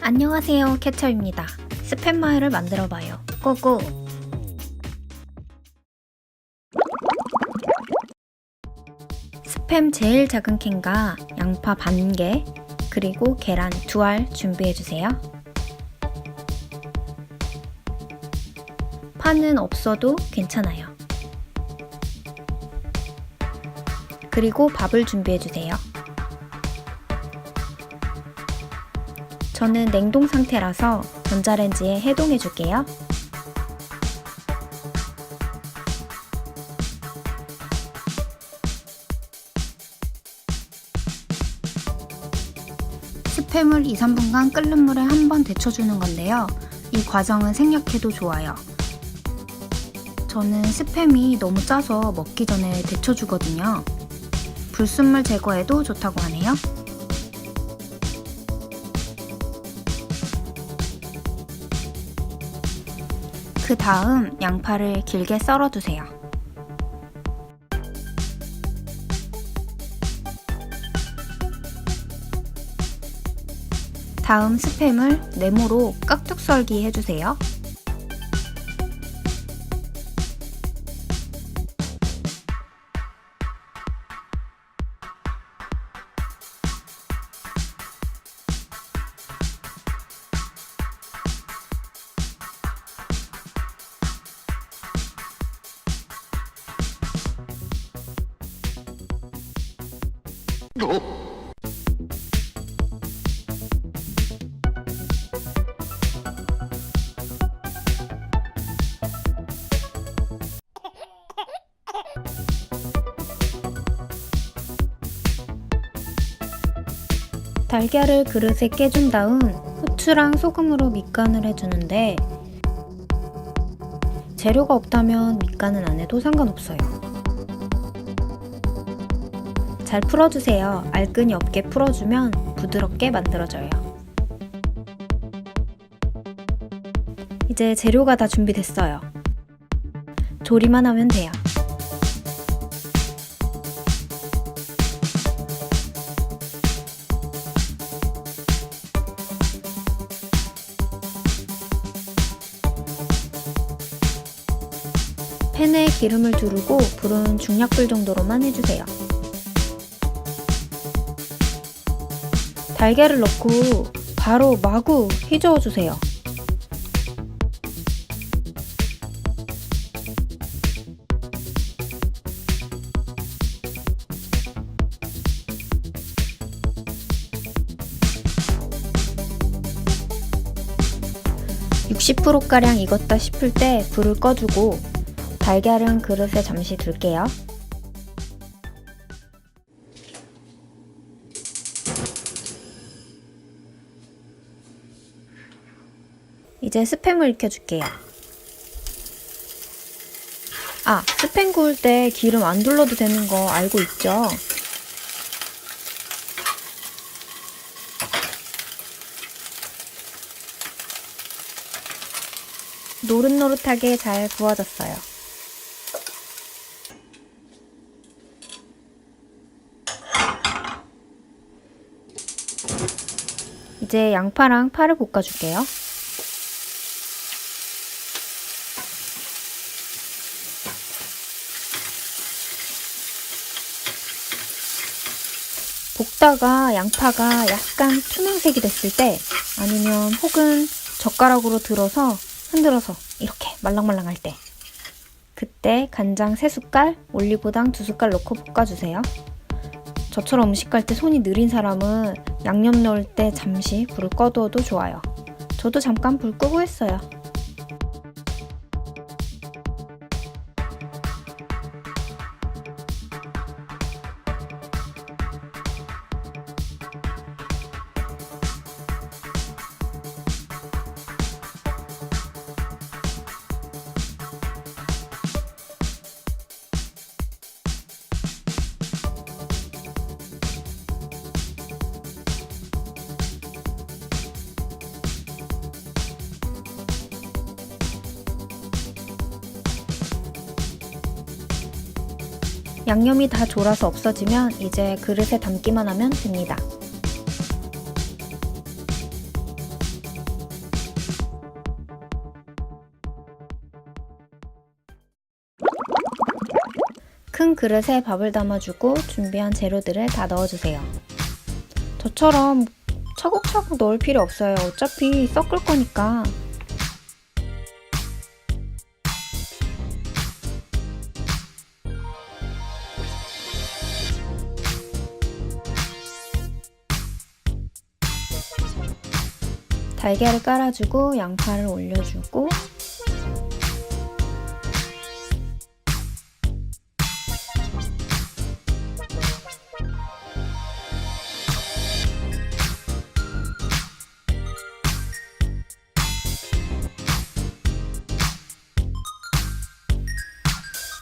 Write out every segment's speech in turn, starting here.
안녕하세요, 케첩입니다. 스팸 마요를 만들어봐요. 고고! 스팸 제일 작은 캔과 양파 반 개, 그리고 계란 2알 준비해주세요. 파는 없어도 괜찮아요. 그리고 밥을 준비해주세요. 저는 냉동 상태라서 전자레인지에 해동해줄게요. 스팸을 2-3분간 끓는 물에 한번 데쳐주는 건데요. 이 과정은 생략해도 좋아요. 저는 스팸이 너무 짜서 먹기 전에 데쳐주거든요. 불순물 제거에도 좋다고 하네요. 그 다음 양파를 길게 썰어두세요. 다음 스팸을 네모로 깍둑 썰기 해주세요. 달걀을 그릇에 깨준 다음 후추랑 소금으로 밑간을 해주는데 재료가 없다면 밑간은 안 해도 상관없어요. 잘 풀어주세요. 알끈이 없게 풀어주면 부드럽게 만들어져요. 이제 재료가 다 준비됐어요. 조리만 하면 돼요. 팬에 기름을 두르고 불은 중약불 정도로만 해주세요. 달걀을 넣고 바로 마구 휘저어주세요. (60%가량) 익었다 싶을 때 불을 꺼주고 달걀은 그릇에 잠시 둘게요. 이제 스팸을 익혀줄게요. 스팸 구울 때 기름 안 둘러도 되는 거 알고 있죠? 노릇노릇하게 잘 구워졌어요. 이제 양파랑 파를 볶아줄게요. 볶다가 양파가 약간 투명색이 됐을 때 아니면 혹은 젓가락으로 들어서 흔들어서 이렇게 말랑말랑할 때 그때 간장 3숟갈, 올리고당 2숟갈 넣고 볶아주세요. 저처럼 음식할 때 손이 느린 사람은 양념 넣을 때 잠시 불을 꺼두어도 좋아요. 저도 잠깐 불 끄고 했어요. 양념이 다 졸아서 없어지면 이제 그릇에 담기만 하면 됩니다. 큰 그릇에 밥을 담아주고 준비한 재료들을 다 넣어주세요. 저처럼 차곡차곡 넣을 필요 없어요. 어차피 섞을 거니까. 달걀을 깔아주고 양파를 올려주고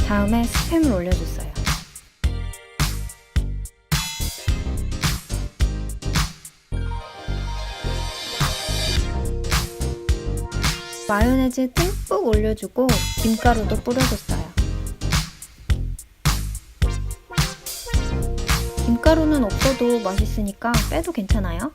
다음에 스팸을 올려줬어요. 마요네즈 듬뿍 올려주고 김가루도 뿌려줬어요. 김가루는 없어도 맛있으니까 빼도 괜찮아요.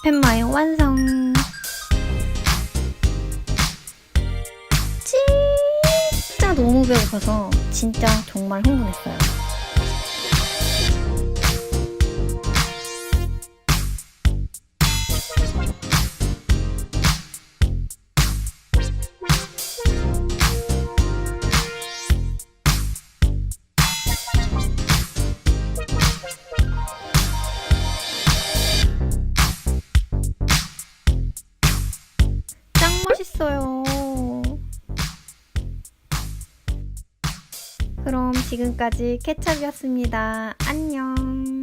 스팸 마요 완성! 진짜 너무 배고파서 진짜 정말 흥분했어요. 짱 맛있어요. 그럼 지금까지 케첩이었습니다. 안녕.